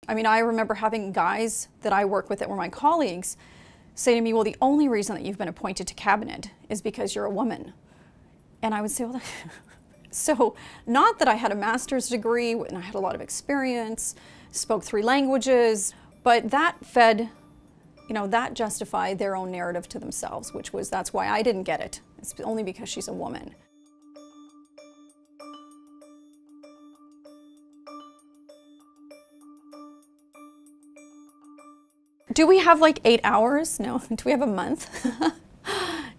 I mean, I remember having guys that I work with that were my colleagues say to me, well, the only reason that you've been appointed to cabinet is because you're a woman. And I would say, well, so not that I had a master's degree and I had a lot of experience, spoke 3 languages, but that fed, that justified their own narrative to themselves, which was, that's why I didn't get it. It's only because she's a woman. Do we have like 8 hours? No. Do we have a month?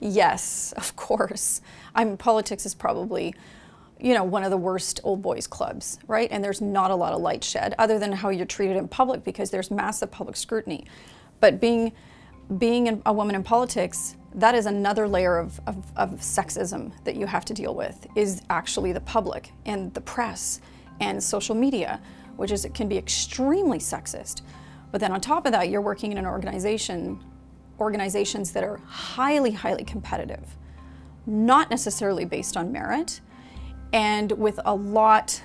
Yes, of course. Politics is probably, one of the worst old boys clubs, right? And there's not a lot of light shed other than how you're treated in public, because there's massive public scrutiny. But being a woman in politics, that is another layer of sexism that you have to deal with, is actually the public and the press and social media, which is, it can be extremely sexist. But then on top of that, you're working in an organizations that are highly, highly competitive, not necessarily based on merit, and with a lot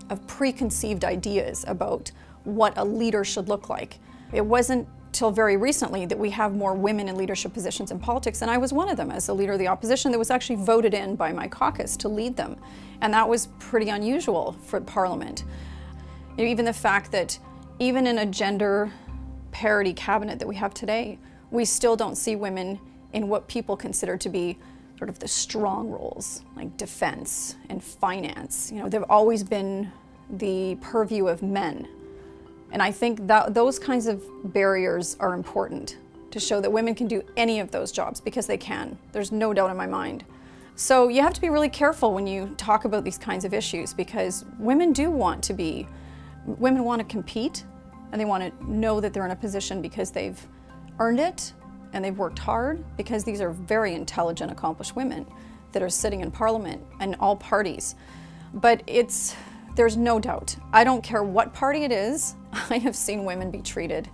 of preconceived ideas about what a leader should look like. It wasn't till very recently that we have more women in leadership positions in politics, and I was one of them as the leader of the opposition that was actually voted in by my caucus to lead them. And that was pretty unusual for Parliament. Even the fact that even in a gender parity cabinet that we have today, we still don't see women in what people consider to be sort of the strong roles, like defense and finance. They've always been the purview of men. And I think that those kinds of barriers are important to show that women can do any of those jobs, because they can. There's no doubt in my mind. So you have to be really careful when you talk about these kinds of issues, because women want to compete, and they want to know that they're in a position because they've earned it and they've worked hard, because these are very intelligent, accomplished women that are sitting in Parliament and all parties. But there's no doubt. I don't care what party it is, I have seen women be treated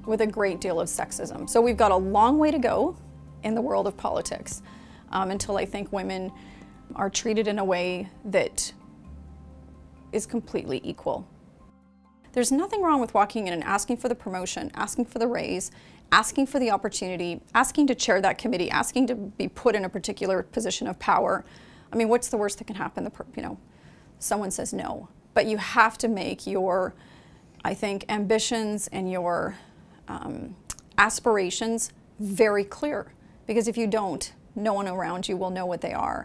with a great deal of sexism. So we've got a long way to go in the world of politics until I think women are treated in a way that is completely equal. There's nothing wrong with walking in and asking for the promotion, asking for the raise, asking for the opportunity, asking to chair that committee, asking to be put in a particular position of power. I mean, what's the worst that can happen? Someone says no. But you have to make your, I think, ambitions and your aspirations very clear. Because if you don't, no one around you will know what they are.